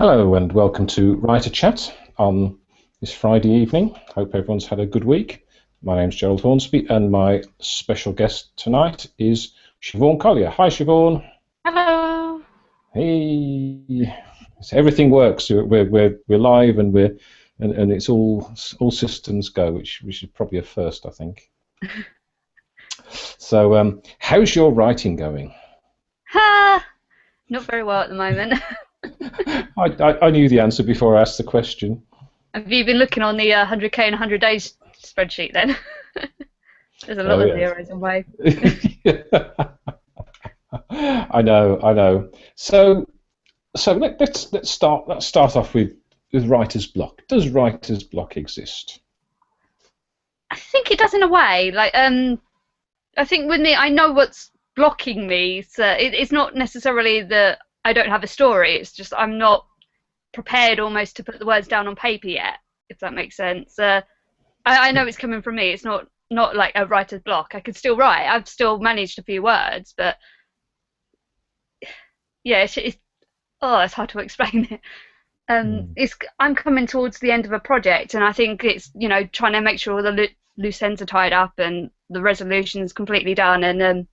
Hello and welcome to Writer Chat on this Friday evening. Hope everyone's had a good week. My name's Gerald Hornsby and my special guest tonight is Siobhan Collier. Hi Siobhan. Hello. Hey. So everything works. We're live and it's all systems go, which is probably a first, I think. So how's your writing going? Not very well at the moment. I knew the answer before I asked the question. Have you been looking on the 100k in 100 days spreadsheet then? There's a lot of zeros away. I know. So let's start off with writer's block. Does writer's block exist? I think it does in a way. I think with me, I know what's blocking me. So it's not necessarily that I don't have a story. It's just I'm not prepared almost to put the words down on paper yet, if that makes sense. I know it's coming from me. It's not like a writer's block. I could still write. I've still managed a few words, but yeah, it's hard to explain it. I'm coming towards the end of a project, and I think it's trying to make sure all the loose ends are tied up and the resolution's completely done, and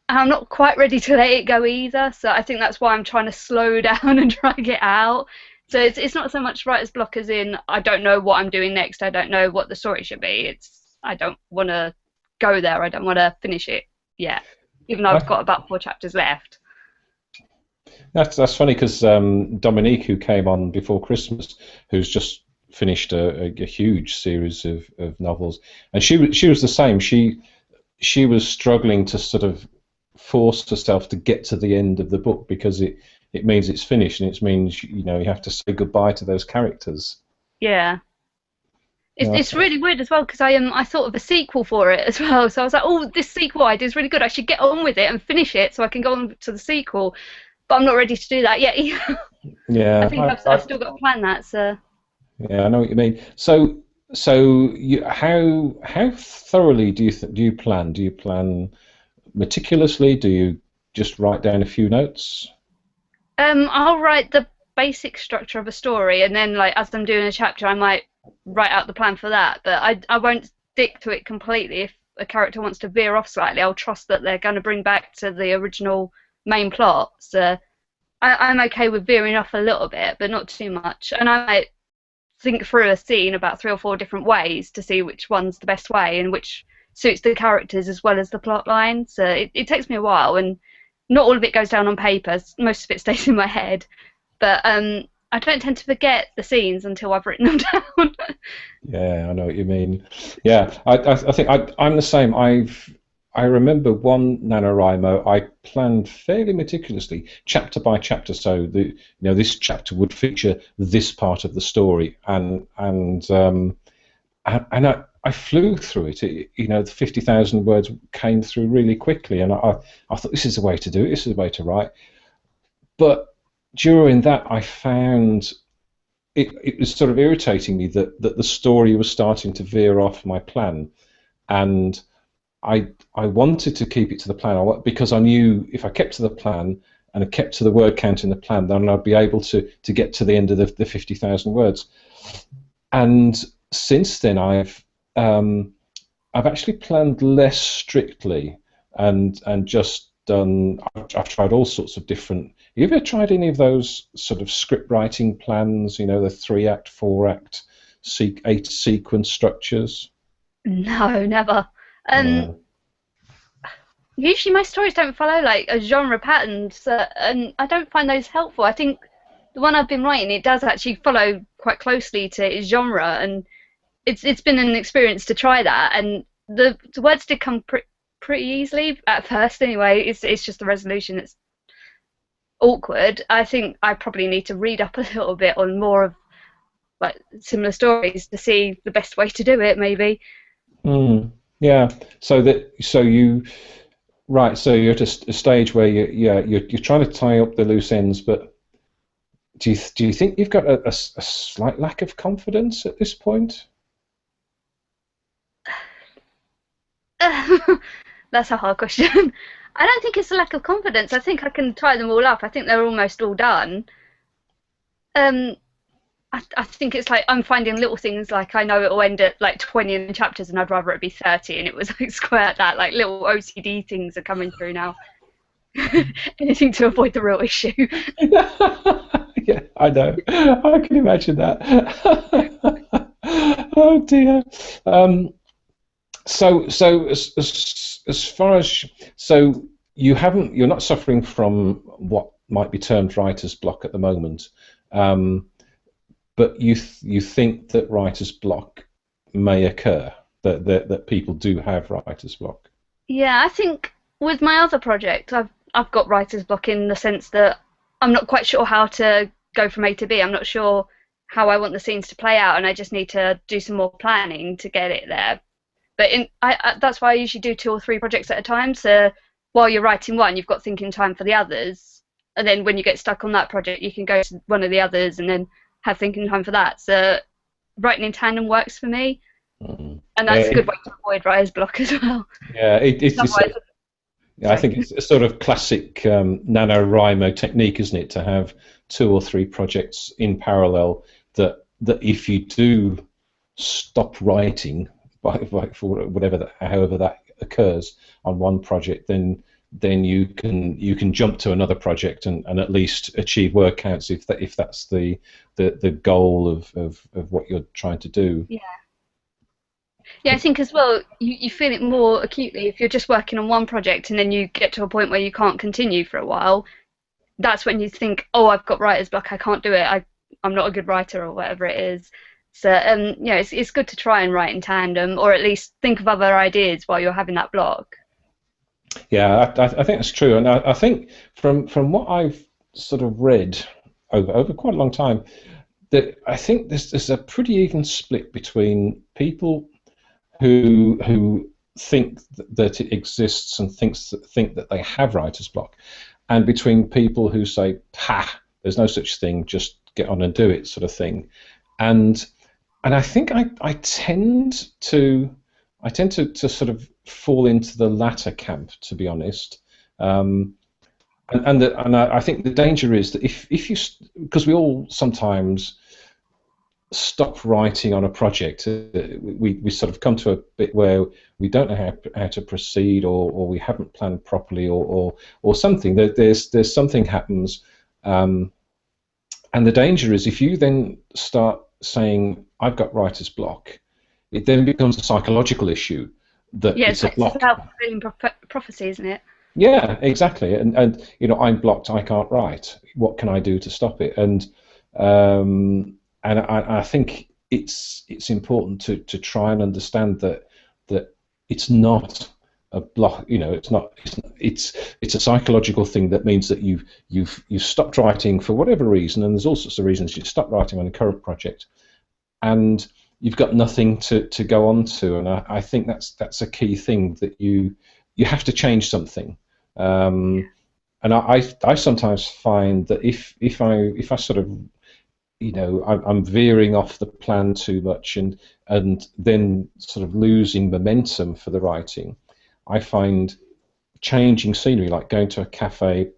I'm not quite ready to let it go either. So I think that's why I'm trying to slow down and try to get out. So it's not so much writer's block as in I don't know what I'm doing next. I don't know what the story should be. I don't want to go there. I don't want to finish it yet, even though I've got about 4 chapters left. That's funny because Dominique, who came on before Christmas, who's just finished a huge series of novels, and she was the same. She was struggling to sort of force herself to get to the end of the book because it means it's finished, and it means you have to say goodbye to those characters. Yeah. It's really weird as well because I thought of a sequel for it as well. So I was like, oh, this sequel idea is really good. I should get on with it and finish it so I can go on to the sequel. But I'm not ready to do that yet either. Yeah. I think I've still got to plan that. So. Yeah, I know what you mean. So how thoroughly do you plan? Do you plan meticulously? Do you just write down a few notes? I'll write the basic structure of a story, and then as I'm doing a chapter, I might write out the plan for that. But I won't stick to it completely. If a character wants to veer off slightly, I'll trust that they're going to bring back to the original main plot. So I'm okay with veering off a little bit, but not too much. And I might think through a scene about 3 or 4 different ways to see which one's the best way and which suits the characters as well as the plot line. So it takes me a while, and not all of it goes down on paper. Most of it stays in my head. But I don't tend to forget the scenes until I've written them down. Yeah, I know what you mean. Yeah, I think I'm the same. I remember one NaNoWriMo I planned fairly meticulously, chapter by chapter. So this chapter would feature this part of the story, and I flew through it. The 50,000 words came through really quickly, and I thought this is the way to do it. This is the way to write. But during that, I found it was sort of irritating me that the story was starting to veer off my plan, and I wanted to keep it to the plan because I knew if I kept to the plan and I kept to the word count in the plan, then I'd be able to get to the end of the 50,000 words. And since then, I've actually planned less strictly and just done. I've tried all sorts of different. Have you ever tried any of those sort of script writing plans? The 3-act, 4-act, 8 sequence structures? No, never. Usually my stories don't follow a genre pattern, and I don't find those helpful. I think the one I've been writing, it does actually follow quite closely to its genre, and it's been an experience to try that. And the words did come pretty easily at first. Anyway, it's just the resolution that's awkward. I think I probably need to read up a little bit on more of similar stories to see the best way to do it, maybe. Yeah. So you're at a stage where you're trying to tie up the loose ends, but do you think you've got a slight lack of confidence at this point? That's a hard question. I don't think it's a lack of confidence. I think I can tie them all up. I think they're almost all done. Um, I think it's like I'm finding little things like I know it will end at like 20 in the chapters and I'd rather it be 30, and it was like square at that. Like little OCD things are coming through now. Anything to avoid the real issue. Yeah, I know. I can imagine that. Oh dear. Um, so as far as so you're not suffering from what might be termed writer's block at the moment, um, but you think that writer's block may occur, that people do have writer's block. Yeah, I think with my other project, I've got writer's block in the sense that I'm not quite sure how to go from A to B. I'm not sure how I want the scenes to play out, and I just need to do some more planning to get it there. But that's why I usually do 2 or 3 projects at a time. So while you're writing one, you've got thinking time for the others, and then when you get stuck on that project, you can go to one of the others and then have thinking time for that. So writing in tandem works for me, Mm. and that's a Yeah, good way to avoid writer's block as well. yeah, it's Otherwise, yeah, I sorry. think it's a sort of classic NaNoWriMo technique, isn't it, to have 2 or 3 projects in parallel that if you do stop writing for whatever however that occurs on one project, then you can jump to another project and at least achieve word counts if that's the goal of what you're trying to do. Yeah, I think as well, you feel it more acutely if you're just working on one project and then you get to a point where you can't continue for a while. That's when you think, oh, I've got writer's block, I can't do it, I'm not a good writer or whatever it is. So, it's good to try and write in tandem or at least think of other ideas while you're having that block. Yeah, I think that's true, and I think from what I've sort of read over quite a long time, that I think there's a pretty even split between people who think that it exists and think that they have writer's block, and between people who say, "Ha, there's no such thing, just get on and do it," sort of thing, and I think I tend to sort of fall into the latter camp, to be honest. Um, and I think the danger is that if you, because we all sometimes stop writing on a project, we sort of come to a bit where we don't know how to proceed, or we haven't planned properly, or something. There's something happens, um, and the danger is if you then start saying, "I've got writer's block," it then becomes a psychological issue that Yeah, it's it's a like block. self-fulfilling prophecy, isn't it? Yeah, exactly. And I'm blocked. I can't write. What can I do to stop it? And I think it's important to try and understand that it's not a block. It's a psychological thing that means that you've stopped writing for whatever reason, and there's all sorts of reasons you stopped writing on a current project, and you've got nothing to go on to. And I think that's a key thing, that you have to change something. Um, and I sometimes find that if I sort of, I'm veering off the plan too much, and then sort of losing momentum for the writing, I find changing scenery, like going to a cafe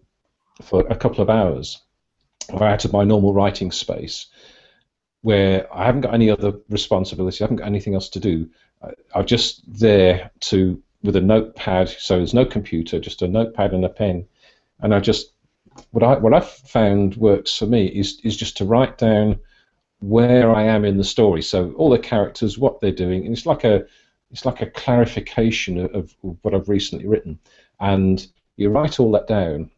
for a couple of hours or out of my normal writing space, where I haven't got any other responsibility, I haven't got anything else to do. I'm just there with a notepad, so there's no computer, just a notepad and a pen, and I just what I've found works for me is just to write down where I am in the story. So all the characters, what they're doing, and it's like a clarification of what I've recently written, and you write all that down,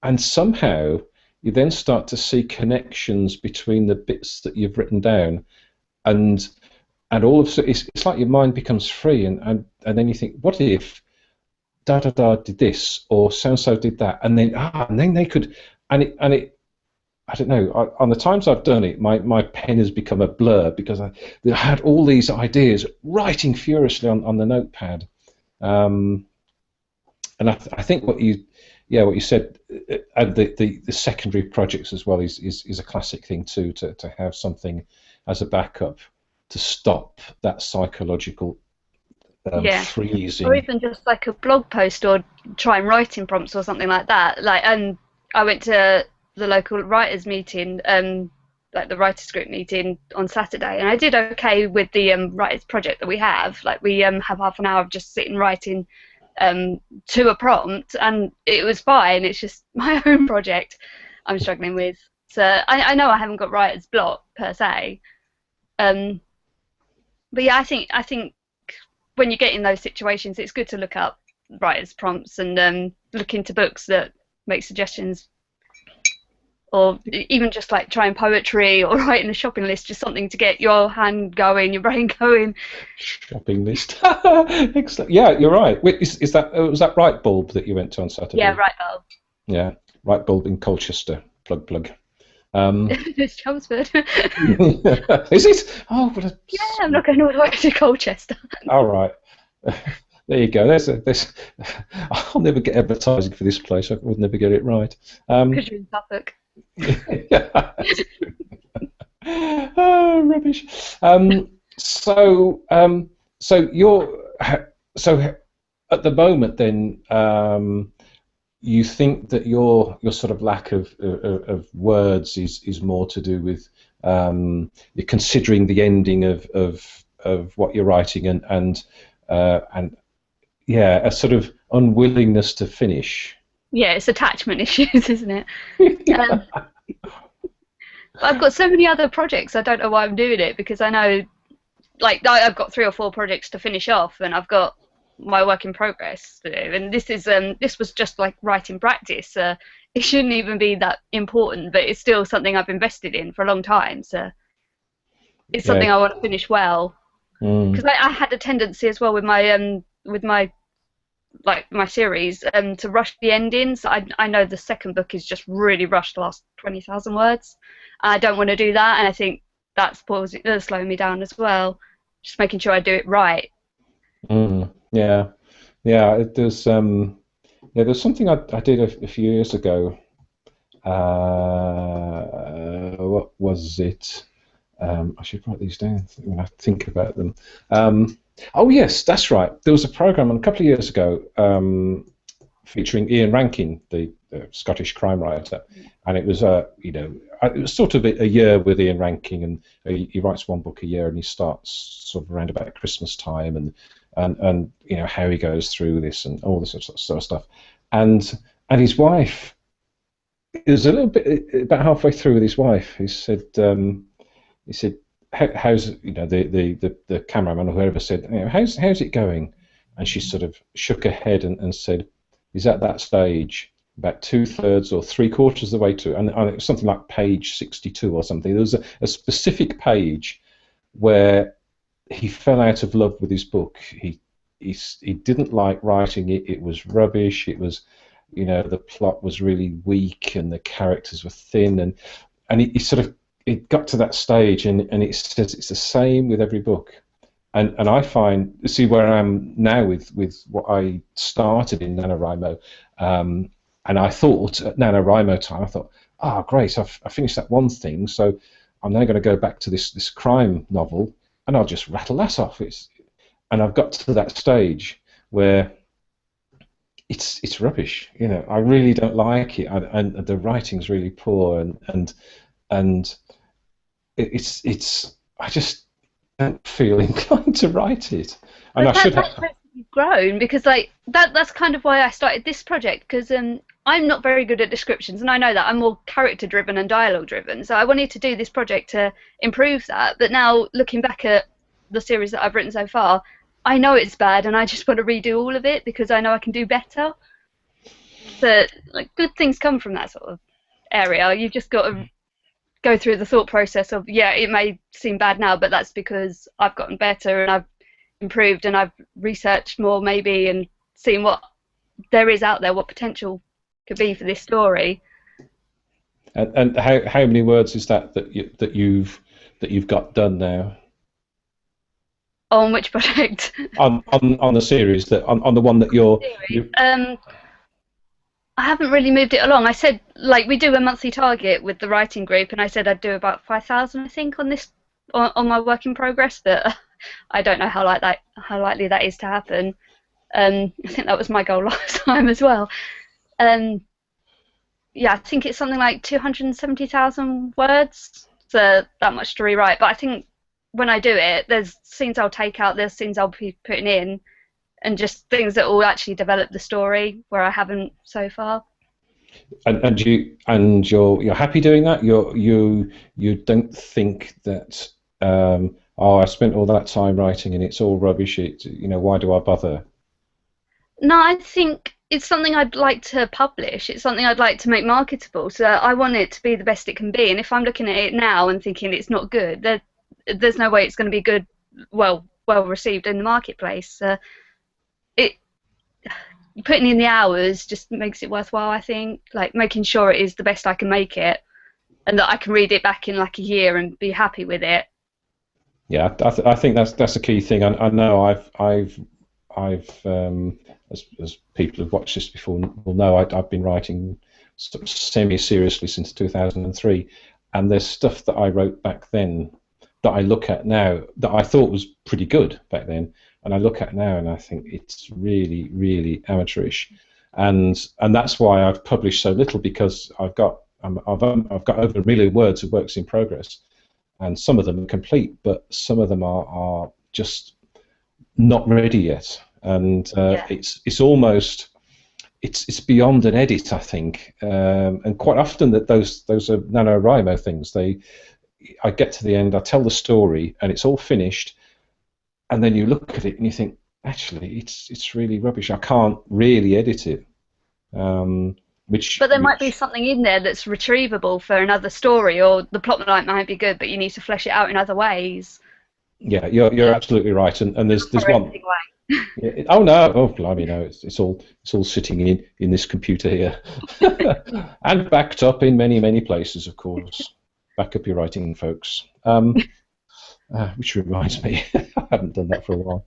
and somehow you then start to see connections between the bits that you've written down, and all of it's like your mind becomes free, and then you think, what if da da da did this, or so and so did that, and then they could, and it I don't know. On the times I've done it, my pen has become a blur because I had all these ideas writing furiously on the notepad, um, and I think what you said, and the secondary projects as well is a classic thing too, to have something as a backup to stop that psychological Yeah. Or freezing. even just like a blog post or try and writing prompts or something like that. Like, and I went to the local writers meeting. like the writers group meeting on Saturday, and I did okay with the writers project that we have. Like we have half an hour of just sitting writing to a prompt, and it was fine. It's just my own project I'm struggling with. So I know I haven't got writer's block per se, but yeah, I think when you get in those situations, it's good to look up writers' prompts and look into books that make suggestions, or even just like trying poetry or writing a shopping list, just something to get your hand going, your brain going. Shopping list. Excellent. Yeah, you're right. Wait, is that was that Right Bulb that you went to on Saturday? Yeah, right, Bob. Yeah, Right Bulb in Colchester. Plug. It's Chelmsford. Is it? Oh, what a... Yeah, I'm not going all the way to Colchester. All right. There you go. There's. I'll never get advertising for this place. I would never get it right. Because you're in Suffolk. Yeah. Oh, rubbish. So at the moment then, you think that your sort of lack of words is more to do with you're considering the ending of what you're writing and yeah, a sort of unwillingness to finish. Yeah, it's attachment issues, isn't it? I've got so many other projects. I don't know why I'm doing it, because I know, like, I've got 3 or 4 projects to finish off, and I've got my work in progress to do. And this was just like writing practice. It shouldn't even be that important, but it's still something I've invested in for a long time. So it's something I want to finish well. Because I had a tendency as well with my like my series to rush the endings. I know the second book is just really rushed, the last 20,000 words. I don't want to do that, and I think that's slowing me down as well. Just making sure I do it right. Yeah. There's something I did a few years ago. What was it? I should write these down when I think about them. Oh yes, that's right. There was a program a couple of years ago featuring Ian Rankin, the Scottish crime writer, and it was it was sort of a year with Ian Rankin, and he writes 1 book a year, and he starts sort of around about Christmas time, and how he goes through this and all this sort of stuff, and his wife. It was a little bit about halfway through with his wife. He said. How's the cameraman or whoever said, how's it going? And she sort of shook her head and said, he's at that stage about 2/3 or 3/4 of the way to, and it was something like page 62 or something. There was a specific page where he fell out of love with his book. He didn't like writing it. It was rubbish. It was, the plot was really weak and the characters were thin, and he sort of. It got to that stage, and it says it's the same with every book, and I find see where I am now with what I started in NaNoWriMo, and I thought at NaNoWriMo time I thought, great, I finished that one thing, so I'm now going to go back to this crime novel, and I'll just rattle that off. And I've got to that stage where it's rubbish. I really don't like it, and the writing's really poor, and it's I just don't feel inclined to write it, and I should have grown, because like that's kind of why I started this project, because I'm not very good at descriptions, and I know that I'm more character driven and dialogue driven, so I wanted to do this project to improve that. But now looking back at the series that I've written so far, I know it's bad, and I just want to redo all of it because I know I can do better. But like, good things come from that sort of area. You've just got to go through the thought process of, it may seem bad now, but that's because I've gotten better and I've improved and I've researched more maybe and seen what there is out there, what potential could be for this story. And how many words is that you've got done now? On which project? on the series, on the one that you're. I haven't really moved it along. I said, like, we do a monthly target with the writing group, and I said I'd do about 5,000, I think, on my work in progress, but I don't know how likely that is to happen. I think that was my goal last time as well. I think it's something like 270,000 words that much to rewrite. But I think when I do it, there's scenes I'll take out, there's scenes I'll be putting in, and just things that will actually develop the story where I haven't so far. You're happy doing that. You don't think that oh, I spent all that time writing and it's all rubbish. Why do I bother? No, I think it's something I'd like to publish. It's something I'd like to make marketable. So I want it to be the best it can be. And if I'm looking at it now and thinking it's not good, there's no way it's going to be good, well received in the marketplace. It Putting in the hours just makes it worthwhile. I think, like, making sure it is the best I can make it, and that I can read it back in like a year and be happy with it. Yeah, I think that's the key thing. I know I've as people who've watched this before will know, I've been writing sort of semi-seriously since 2003, and there's stuff that I wrote back then that I look at now that I thought was pretty good back then, and I look at now and I think it's really, really amateurish, and that's why I've published so little, because I've got over 1 million words of works in progress, and some of them are complete, but some of them are just not ready yet, and Yeah. it's almost it's beyond an edit, I think, and quite often that those are NaNoWriMo things. I get to the end, I tell the story, and it's all finished, and then you look at it and you think, actually, it's really rubbish. I can't really edit it. But there might be something in there that's retrievable for another story, or the plot might be good, but you need to flesh it out in other ways. Yeah, you're absolutely right, and there's one. Yeah, oh no! Oh blimey, no! It's all sitting in this computer here, and backed up in many places, of course. Back up your writing, folks. Which reminds me, I haven't done that for a while.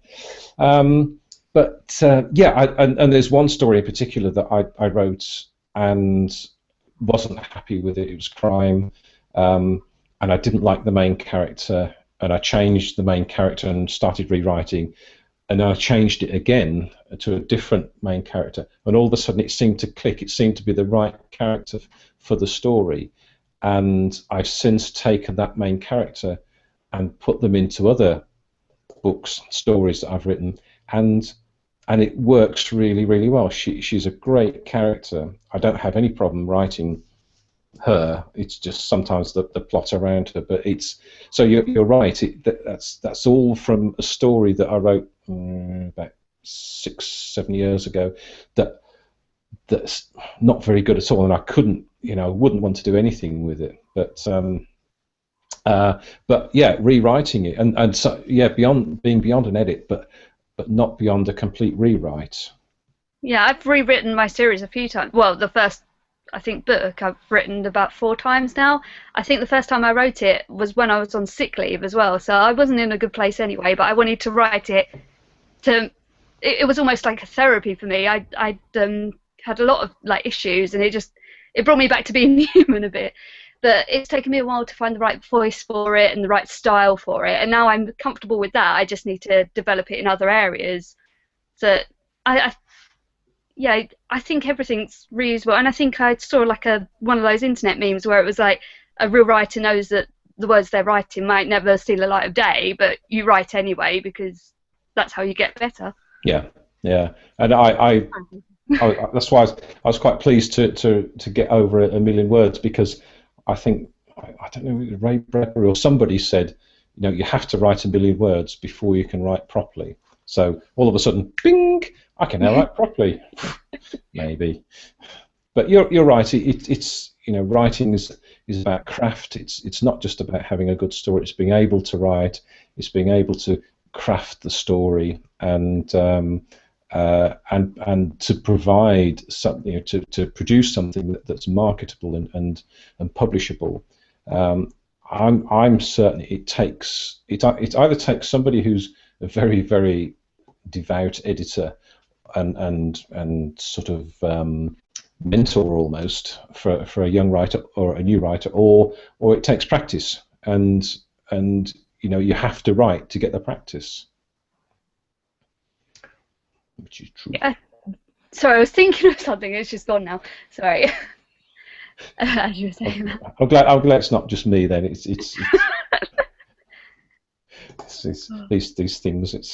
Yeah, and there's one story in particular that I wrote and wasn't happy with it. It was crime, and I didn't like the main character, and I changed the main character and started rewriting, and then I changed it again to a different main character, and all of a sudden it seemed to click. It seemed to be the right character for the story, and I've since taken that main character and put them into other books, stories that I've written, and it works really, really well. She's a great character. I don't have any problem writing her. It's just sometimes the plot around her. But so you're right. That's all from a story that I wrote about 6-7 years ago. That's not very good at all, and I wouldn't want to do anything with it. But yeah, rewriting it, and so yeah, beyond an edit, but not beyond a complete rewrite. Yeah, I've rewritten my series a few times. Well, the first, I think, book I've written about 4 times now. I think the first time I wrote it was when I was on sick leave as well, so I wasn't in a good place anyway, but I wanted to write it it was almost like a therapy for me. I'd had a lot of like issues, and it brought me back to being human a bit. But it's taken me a while to find the right voice for it and the right style for it, and now I'm comfortable with that. I just need to develop it in other areas. So yeah, I think everything's reusable, and I think I saw like one of those internet memes where it was like a real writer knows that the words they're writing might never see the light of day, but you write anyway because that's how you get better. Yeah, and that's why I was quite pleased to get over 1 million words, because I think, I don't know, Ray Bradbury or somebody said, you have to write 1 million words before you can write properly. So all of a sudden, bing, I can now write properly. Maybe, but you're right. It's writing is about craft. It's not just about having a good story. It's being able to write. It's being able to craft the story and to provide something, to produce something that's marketable and publishable. I'm certain it either takes somebody who's a very, very devout editor and sort of mentor almost for a young writer or a new writer, or it takes practice, and you have to write to get the practice, which is true. Yeah. Sorry, I was thinking of something. It's just gone now. Sorry. as you were saying that. I'm glad it's not just me then. It's these things. It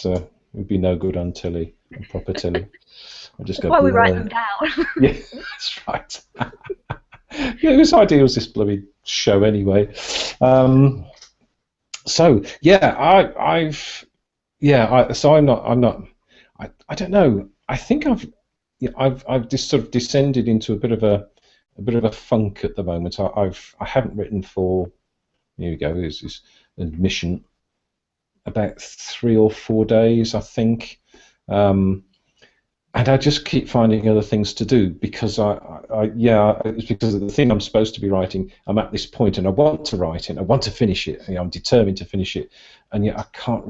would be no good on telly, on proper telly. I just That's go why we write blur. them down. Yeah, that's right. Yeah, whose idea was this bloody show anyway? So yeah, so I don't know. I think I've just sort of descended into a bit of a funk at the moment. I haven't written for, here we go, this admission, about 3 or 4 days, I think. And I just keep finding other things to do because it's because of the thing I'm supposed to be writing. I'm at this point and I want to write it. I want to finish it. I'm determined to finish it, and yet I can't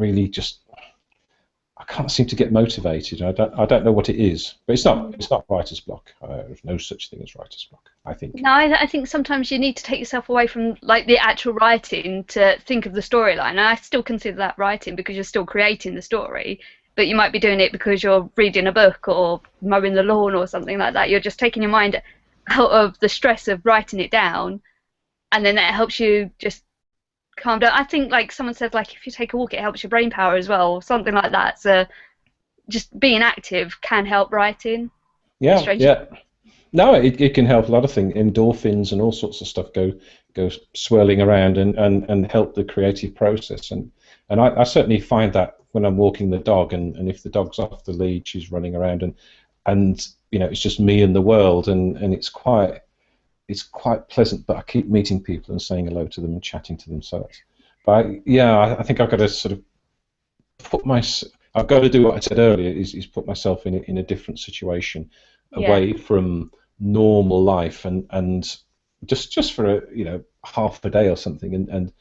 seem to get motivated. I don't know what it is, but it's not writer's block. There's no such thing as writer's block, I think. No, I think sometimes you need to take yourself away from like the actual writing to think of the storyline. And I still consider that writing because you're still creating the story, but you might be doing it because you're reading a book or mowing the lawn or something like that. You're just taking your mind out of the stress of writing it down, and then that helps you just calm down. I think like someone said, like if you take a walk, it helps your brain power as well, or something like that. So just being active can help writing. Yeah, Strange. yeah. No, it can help a lot of things. Endorphins and all sorts of stuff go swirling around and help the creative process. And I certainly find that when I'm walking the dog, and if the dog's off the lead, she's running around, and it's just me and the world, and it's quite pleasant. But I keep meeting people and saying hello to them and chatting to them. So I think I've got to sort of I've got to do what I said earlier, is put myself in a different situation, away from normal life, and just for half a day or something, and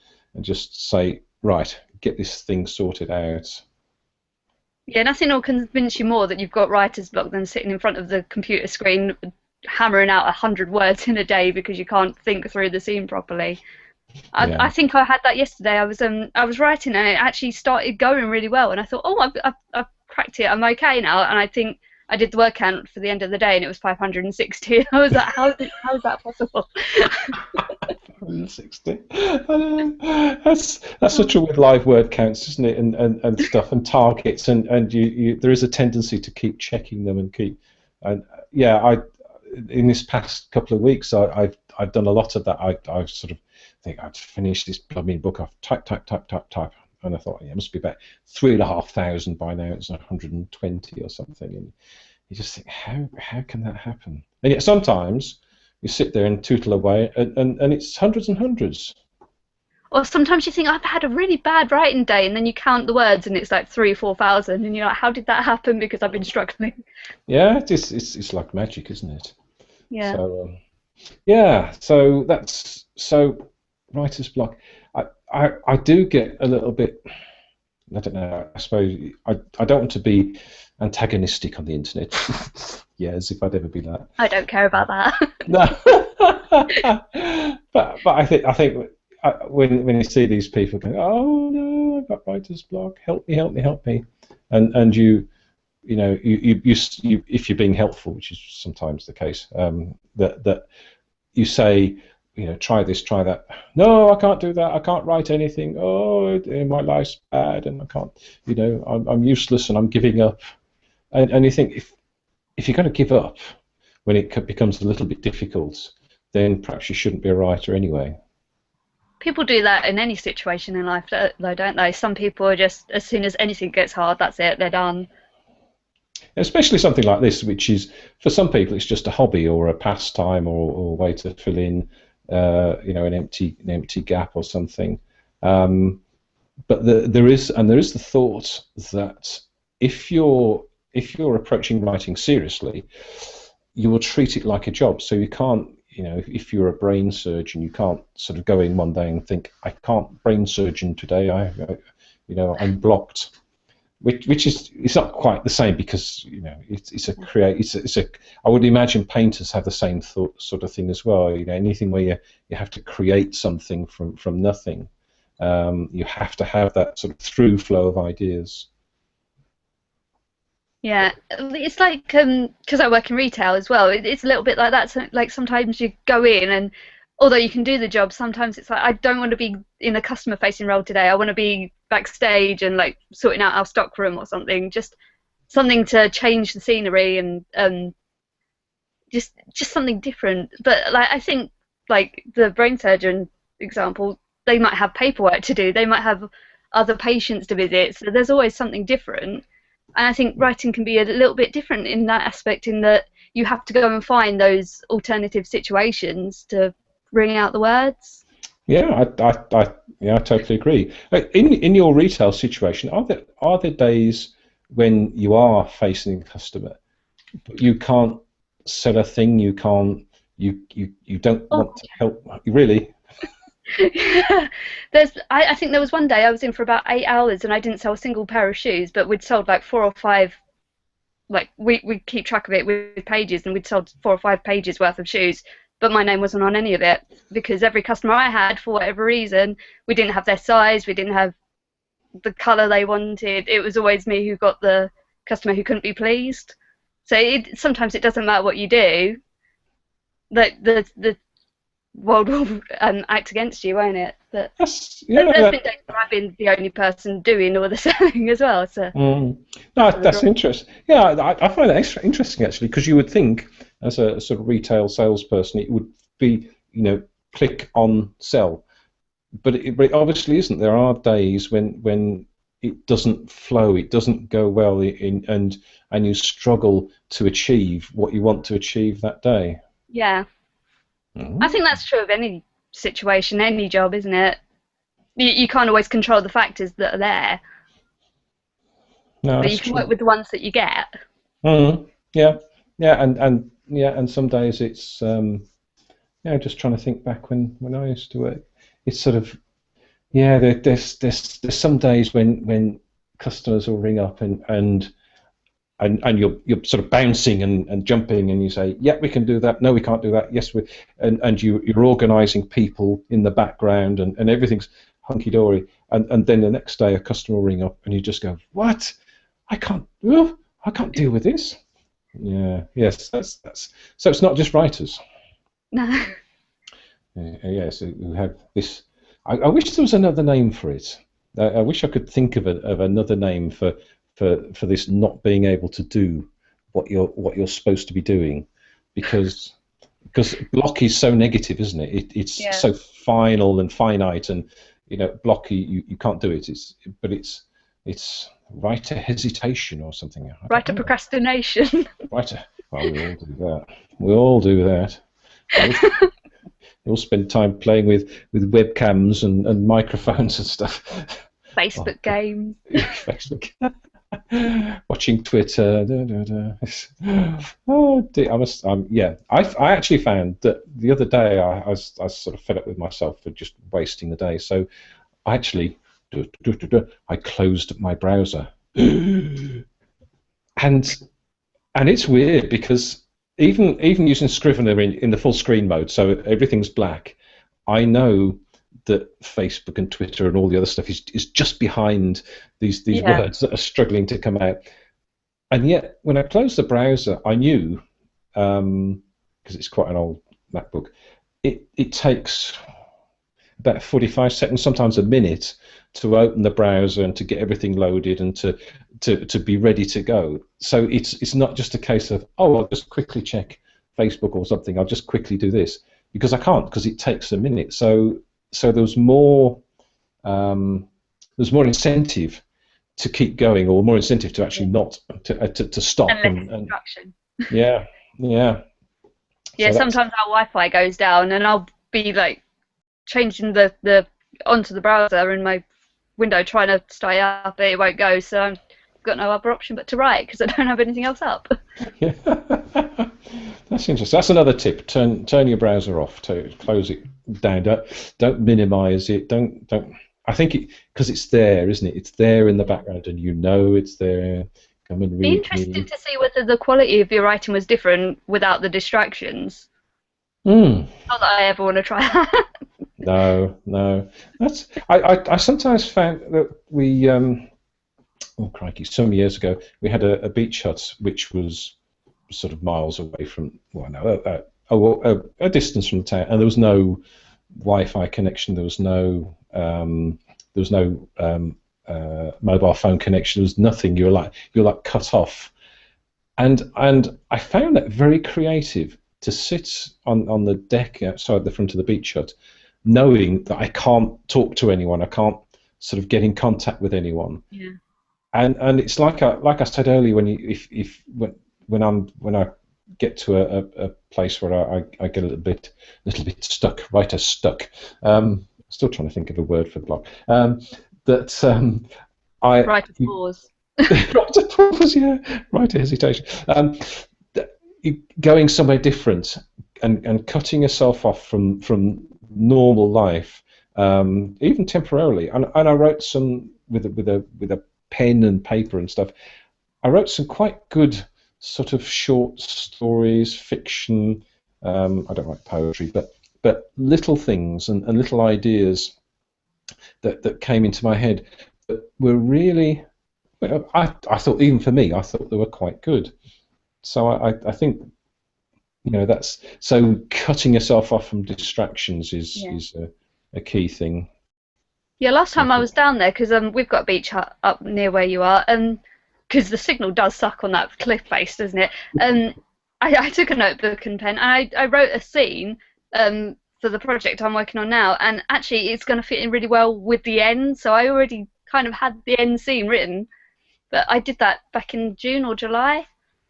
just say, right, get this thing sorted out. Yeah, nothing will convince you more that you've got writer's block than sitting in front of the computer screen hammering out 100 words in a day because you can't think through the scene properly. Yeah. I think I had that yesterday. I was writing and it actually started going really well, and I thought, oh, I've cracked it. I'm okay now. And I think I did the word count for the end of the day, and it was 560. I was like, how is that possible? 160. That's the trouble with live word counts, isn't it? And stuff and targets, and there is a tendency to keep checking them and in this past couple of weeks I've done a lot of that. I sort of think I'd finished this blooming book. I've type, and I thought, yeah, it must be about 3,500 by now. It's 120 or something, and you just think, how can that happen? And yet sometimes you sit there and tootle away, and it's hundreds and hundreds. Or sometimes you think, I've had a really bad writing day, and then you count the words and it's like 3,000-4,000, and you're like, how did that happen? Because I've been struggling. Yeah, it's like magic, isn't it? Yeah. So so writer's block. I do get a little bit, I don't know, I suppose I don't want to be antagonistic on the internet. Yeah, as if I'd ever be that. I don't care about that. No. but I think when you see these people going, oh no, I've got writer's block, help me, and you if you're being helpful, which is sometimes the case, that you say, try this, try that. No, I can't do that. I can't write anything. Oh, my life's bad, and I can't. I'm useless, and I'm giving up. And you think, if you're going to give up when it becomes a little bit difficult, then perhaps you shouldn't be a writer anyway. People do that in any situation in life, though, don't they? Some people are just, as soon as anything gets hard, that's it, they're done. Especially something like this, which is, for some people, it's just a hobby or a pastime or a way to fill in, an empty gap or something. But there is the thought that if you're approaching writing seriously, you will treat it like a job. So you can't, if you're a brain surgeon, you can't sort of go in one day and think, I can't brain surgeon today. I'm blocked. Which is, it's not quite the same, because I would imagine painters have the same sort of thing as well. Anything where you have to create something from nothing, you have to have that sort of through flow of ideas. Yeah, it's like because I work in retail as well. It's a little bit like that. So, like sometimes you go in and although you can do the job, sometimes it's like I don't want to be in a customer facing role today. I want to be backstage and like sorting out our stock room or something. Just something to change the scenery and just something different. But like I think like the brain surgeon example, they might have paperwork to do. They might have other patients to visit. So there's always something different. And I think writing can be a little bit different in that aspect, in that you have to go and find those alternative situations to bring out the words. Yeah, I totally agree. In your retail situation, are there days when you are facing a customer, but you can't sell a thing, you don't Oh, want to help, really? I think there was one day I was in for about 8 hours and I didn't sell a single pair of shoes, but we'd sold like 4 or 5. Like we keep track of it with pages, and we'd sold 4 or 5 pages worth of shoes, but my name wasn't on any of it because every customer I had, for whatever reason, we didn't have their size, we didn't have the colour they wanted. It was always me who got the customer who couldn't be pleased. So sometimes it doesn't matter what you do, that the world will act against you, won't it? But That's yeah, there's been days where I've been the only person doing all the selling as well. So no, for the that's drop. interesting. Yeah, I find that interesting actually, because you would think as a sort of retail salesperson, it would be, click on sell, but it obviously isn't. There are days when it doesn't flow, it doesn't go well, and you struggle to achieve what you want to achieve that day. Yeah, I Mm. think that's true of any situation, any job, isn't it? You can't always control the factors that are there, No, but that's you can work true. with the ones that you get. Yeah, yeah, and some days it's just trying to think back when I used to work. It's sort of there's some days when customers will ring up and you're sort of bouncing and jumping, and you say, yeah, we can do that, no, we can't do that, yes, we, and you're organising people in the background, and everything's hunky dory, and then the next day a customer will ring up and you just go, what? I can't, I can't deal with this. Yeah, yes, that's so it's not just writers. No. Yes, who have this. I wish there was another name for it. I wish I could think of another name for this not being able to do what you're supposed to be doing, because block is so negative, isn't it? It's Yeah. so final and finite, and block, you can't do it. It's writer hesitation or something. I don't Writer know. procrastination. Writer. Well, we all do that. We all do that. They all spend time playing with webcams and microphones and stuff. Oh, Facebook games. Facebook. Watching Twitter. Da, da, da. Oh, dear, I must. Yeah, I actually found that the other day I was sort of fed up with myself for just wasting the day. So I actually I closed my browser, and it's weird because even using Scrivener in the full screen mode, so everything's black, I know that Facebook and Twitter and all the other stuff is just behind these Yeah. words that are struggling to come out. And yet, when I closed the browser, I knew, because it's quite an old MacBook, it takes about 45 seconds, sometimes a minute, to open the browser and to get everything loaded and to be ready to go. So it's not just a case of, oh, I'll just quickly check Facebook or something. I'll just quickly do this, because I can't, because it takes a minute. So there's more incentive to keep going, or more incentive to actually not to stop, And less and distraction. yeah, yeah. Yeah, So that's sometimes our Wi-Fi goes down, and I'll be like changing the onto the browser in my window, trying to stay up, but it won't go. So I've got no other option but to write because I don't have anything else up. yeah. That's interesting. That's another tip. Turn your browser off. To close it down. Don't minimize it. Don't. I think because it's there, isn't it? It's there in the background, and it's there. Come and Be read interested me. to see whether the quality of your writing was different without the distractions. Mm. Not that I ever want to try that. No, no. I sometimes found that oh crikey, some years ago, we had a beach hut which was sort of miles away from, well, no, a distance from town, and there was no Wi-Fi connection. There was no mobile phone connection. There was nothing. You're like cut off. And I found that very creative to sit on the deck outside the front of the beach hut, knowing that I can't talk to anyone. I can't sort of get in contact with anyone. Yeah. And it's like I said earlier, when I get to a place where I get a little bit stuck, writer's stuck. Still trying to think of a word for block. I Writer's pause. writer pause, yeah, writer hesitation. Going somewhere different and cutting yourself off from normal life, even temporarily. And I wrote some with a pen and paper and stuff. I wrote some quite good sort of short stories, fiction. I don't write poetry, but little things and little ideas that came into my head that were really. I thought, even for me, I thought they were quite good. So I think, that's so cutting yourself off from distractions is a key thing. Yeah, last time I was down there, because we've got a beach hut up near where you are, because the signal does suck on that cliff face, doesn't it? I took a notebook and pen, and I wrote a scene for the project I'm working on now, and actually it's going to fit in really well with the end, so I already kind of had the end scene written, but I did that back in June or July.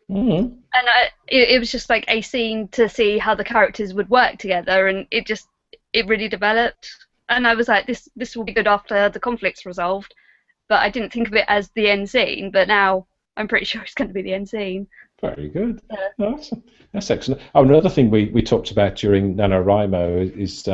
Mm-hmm. And it was just like a scene to see how the characters would work together, and it really developed. And I was like, this will be good after the conflict's resolved. But I didn't think of it as the end scene. But now I'm pretty sure it's going to be the end scene. Very good. Yeah. No, that's excellent. Oh, another thing we talked about during NaNoWriMo is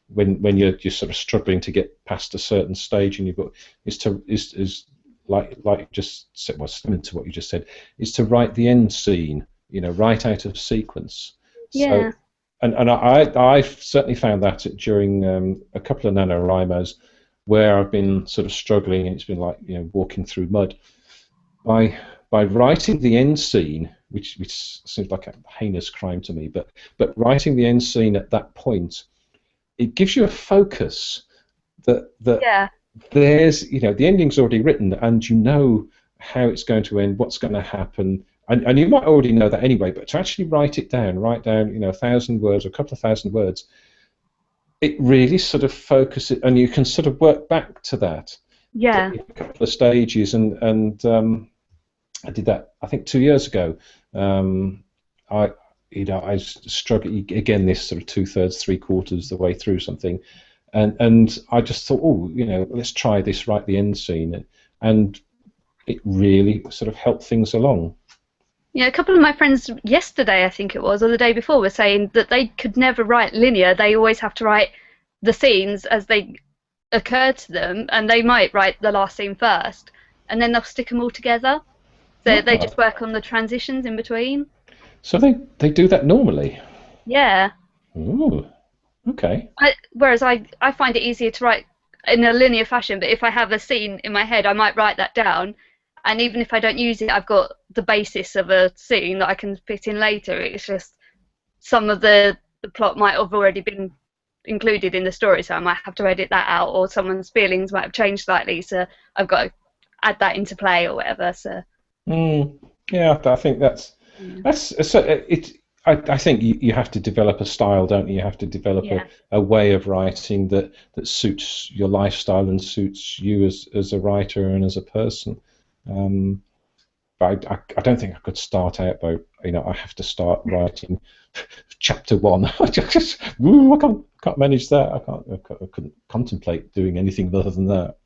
when you're sort of struggling to get past a certain stage in your book is like just said, well, similar to what you just said, is to write the end scene, right out of sequence. Yeah. So, and I've certainly found that during a couple of NaNoWriMos where I've been sort of struggling, and it's been like walking through mud. By writing the end scene, which seems like a heinous crime to me, but writing the end scene at that point, it gives you a focus that Yeah. there's the ending's already written, and you know how it's going to end, what's going to happen, and you might already know that anyway, but to actually write down 1,000 words or a couple of thousand words, it really sort of focuses, and you can sort of work back to that. Yeah. A couple of stages, and I did that I think 2 years ago. I struggled again, this sort of 2/3, 3/4 the way through something. And I just thought, let's try this, write the end scene, and it really sort of helped things along. Yeah, a couple of my friends yesterday, I think it was, or the day before, were saying that they could never write linear. They always have to write the scenes as they occur to them, and they might write the last scene first, and then they'll stick them all together. So they just work on the transitions in between. So they do that normally? Yeah. Ooh. Okay. Whereas I find it easier to write in a linear fashion, but if I have a scene in my head, I might write that down, and even if I don't use it, I've got the basis of a scene that I can fit in later. It's just some of the plot might have already been included in the story, so I might have to edit that out, or someone's feelings might have changed slightly, so I've got to add that into play or whatever. So. Yeah, I think that's so it. I think you have to develop a style, don't you? You have to develop a way of writing that suits your lifestyle and suits you as a writer and as a person. But I don't think I could start out by, I have to start writing chapter 1. I can't manage that. I couldn't contemplate doing anything other than that.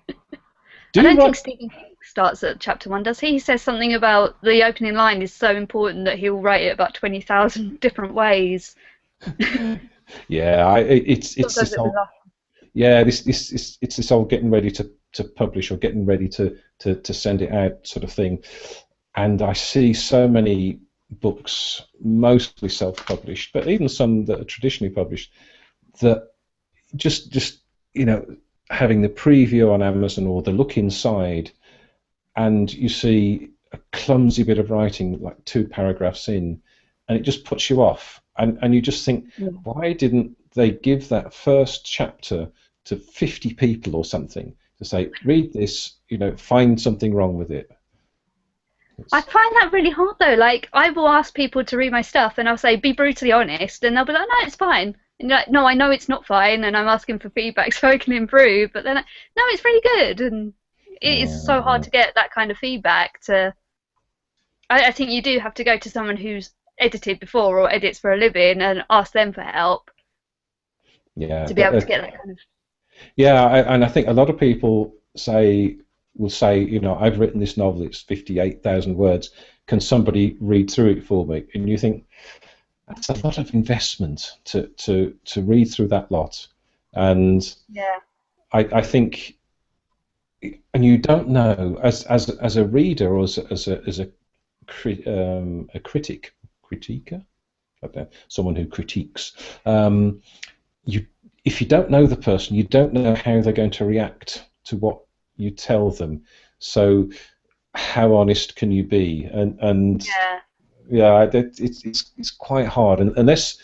I don't think Stephen King starts at chapter 1, does he? He says something about the opening line is so important that he'll write it about 20,000 different ways. Yeah, it's this whole, it's this whole getting ready to publish or getting ready to send it out sort of thing. And I see so many books, mostly self-published, but even some that are traditionally published, that just having the preview on Amazon or the look inside and you see a clumsy bit of writing like 2 paragraphs in, and it just puts you off, and you just think, Yeah. why didn't they give that first chapter to 50 people or something to say, read this, find something wrong with it. I It's, find that really hard though. Like, I will ask people to read my stuff and I'll say, be brutally honest, and they'll be like, no, it's fine. And you're like, no, I know it's not fine, and I'm asking for feedback so I can improve. But then, no, it's really good, and it is so hard yeah, to get that kind of feedback. I think you do have to go to someone who's edited before or edits for a living and ask them for help yeah, to be able to get that kind of. yeah, and I think a lot of people will say, I've written this novel, it's 58,000 words. Can somebody read through it for me? And you think that's a lot of investment to read through that lot. And Yeah. I think, and you don't know as a reader or as a critiquer, okay, someone who critiques. You, if you don't know the person, you don't know how they're going to react to what you tell them. So, how honest can you be? And Yeah. yeah, it's quite hard, and unless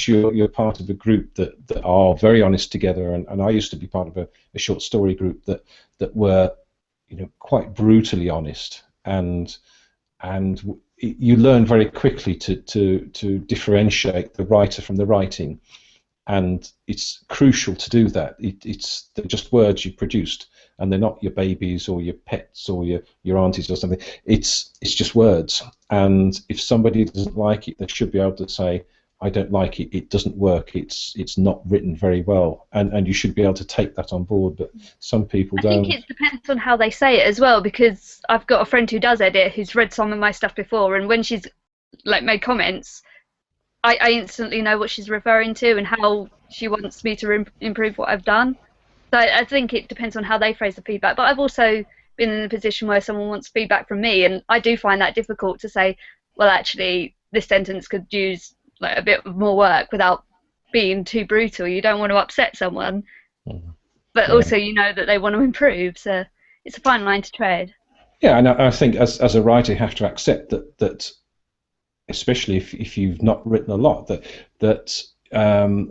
you're part of a group that are very honest together, and I used to be part of a short story group that were, quite brutally honest, and you learn very quickly to differentiate the writer from the writing, and it's crucial to do that. They're just words you produced, and they're not your babies or your pets or your aunties or something. It's just words, and if somebody doesn't like it, they should be able to say, I don't like it. It doesn't work. It's not written very well, and you should be able to take that on board. But some people I think don't. it depends on how they say it as well, because I've got a friend who does edit who's read some of my stuff before, and when she's like made comments, I instantly know what she's referring to and how she wants me to improve what I've done. So I think it depends on how they phrase the feedback. But I've also been in a position where someone wants feedback from me, and I do find that difficult to say, well, actually, this sentence could use like a bit more work without being too brutal. You don't want to upset someone, but Yeah, also you know that they want to improve. So it's a fine line to tread. yeah, and I think as a writer, you have to accept that especially if you've not written a lot, that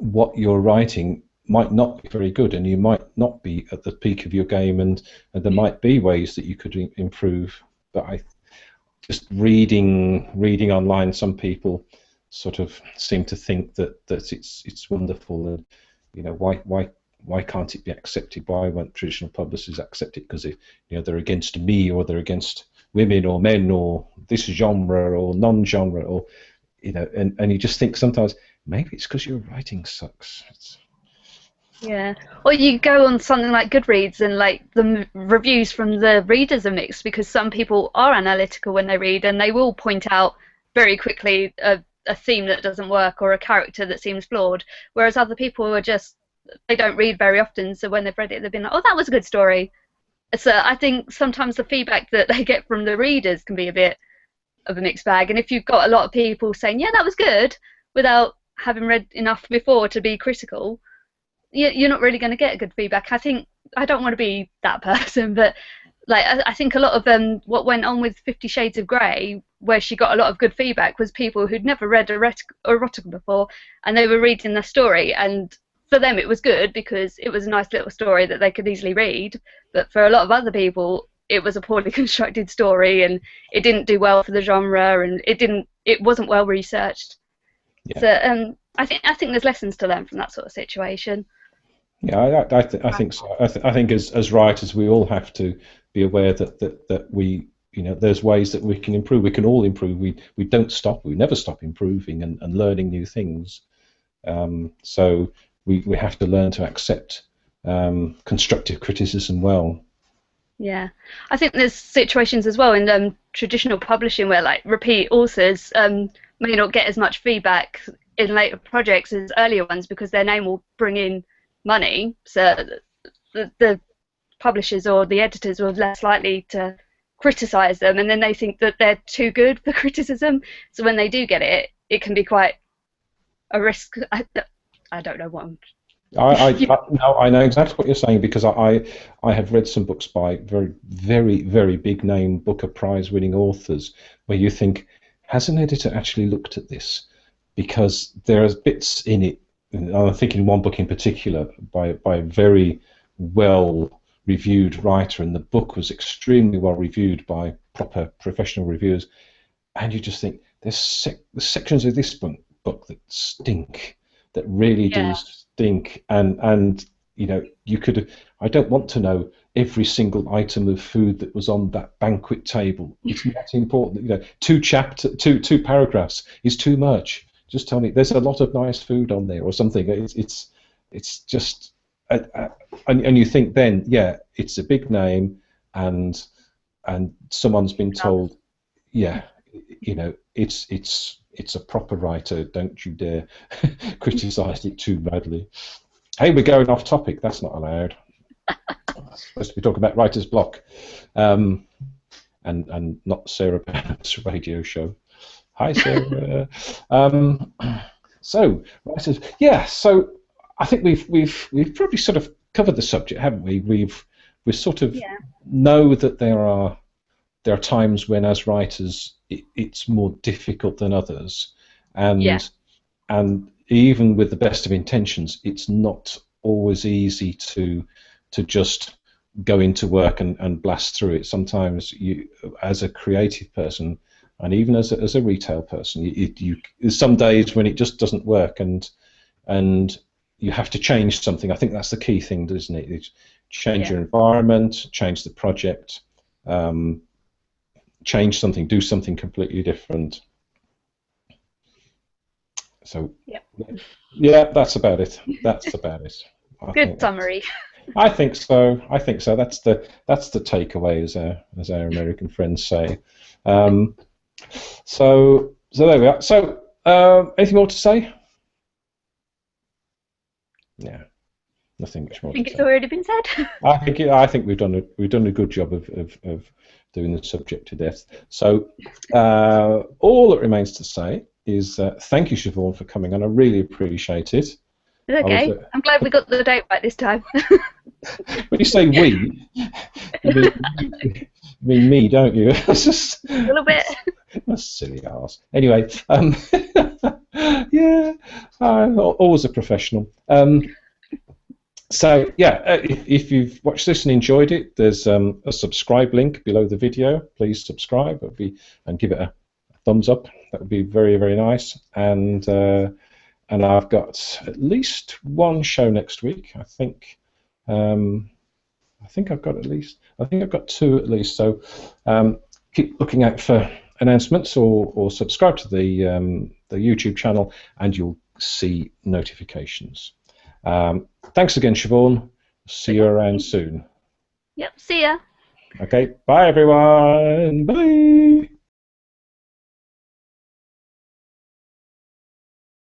what you're writing might not be very good, and you might not be at the peak of your game, and there might be ways that you could improve. But I just reading online, some people sort of seem to think that it's wonderful, and why can't it be accepted? Why won't traditional publishers accept it? Because they're against me, or they're against women or men, or this genre or non-genre, or and you just think sometimes maybe it's because your writing sucks. Yeah. Or you go on something like Goodreads and like the reviews from the readers are mixed, because some people are analytical when they read and they will point out very quickly a theme that doesn't work or a character that seems flawed, whereas other people are just, they don't read very often, so when they've read it they've been like, oh, that was a good story. So I think sometimes the feedback that they get from the readers can be a bit of a mixed bag, and if you've got a lot of people saying, yeah, that was good, without having read enough before to be critical, you're not really going to get good feedback. I think I don't want to be that person, but like I think a lot of what went on with 50 Shades of Grey, where she got a lot of good feedback, was people who'd never read erotica before, and they were reading the story, and for them it was good because it was a nice little story that they could easily read. But for a lot of other people, it was a poorly constructed story, and it didn't do well for the genre, and it wasn't well researched. Yeah, So I think there's lessons to learn from that sort of situation. yeah, I think so. I think as writers, we all have to be aware that we, there's ways that we can improve. We can all improve. We don't stop. We never stop improving and learning new things. So we have to learn to accept constructive criticism well. Yeah, I think there's situations as well in traditional publishing where like repeat authors may not get as much feedback in later projects as earlier ones because their name will bring in money. So the publishers or the editors are less likely to criticize them, and then they think that they're too good for criticism. So when they do get it, it can be quite a risk. I don't know what I'm No, I know exactly what you're saying because I have read some books by very, very, very big name Booker Prize winning authors where you think, has an editor actually looked at this? Because there are bits in it, and I'm thinking one book in particular by a very well reviewed writer, and the book was extremely well reviewed by proper professional reviewers, and you just think there's sections of this book that stink, that really do Yeah. stink, and you could. I don't want to know every single item of food that was on that banquet table. It's not important. Two paragraphs is too much. Just tell me there's a lot of nice food on there or something. It's just and you think then, yeah, it's a big name, and someone's been told, yeah, it's a proper writer. Don't you dare criticize it too badly. Hey, we're going off topic. That's not allowed. We're supposed to be talking about writer's block, and not Sarah Bennet's radio show. Hi, Sarah. So writers, yeah. So I think we've probably sort of covered the subject, haven't we? We sort of Yeah. know that there are times when, as writers, it's more difficult than others, Yeah. and even with the best of intentions, it's not always easy to just go into work and blast through it. Sometimes you, as a creative person, and even as a retail person, there's some days when it just doesn't work, and you have to change something. I think that's the key thing, isn't it? It's change Yeah. your environment, change the project, change something, do something completely different. So, Yep. yeah, that's about it. That's about it. Good summary. I think so. I think so. That's the takeaway, as our American friends say. Um, so there we are. So anything more to say? Yeah, nothing much I more think to it's say. already been said. I think we've done a good job of doing the subject to death. So all that remains to say is thank you, Siobhan, for coming on. I really appreciate it. It's I was, okay. I'm glad we got the date right this time. when you say we, you mean me, don't you? It's just A little bit. a silly ass. Anyway, yeah, always a professional. So yeah, if you've watched this and enjoyed it, there's a subscribe link below the video. Please subscribe. And give it a thumbs up. That would be very, very nice. And I've got at least one show next week. I think I've got two at least. So keep looking out for announcements, or subscribe to the YouTube channel, and you'll see notifications. Thanks again, Siobhan. See you around soon. Yep. See ya. Okay, bye everyone. Bye.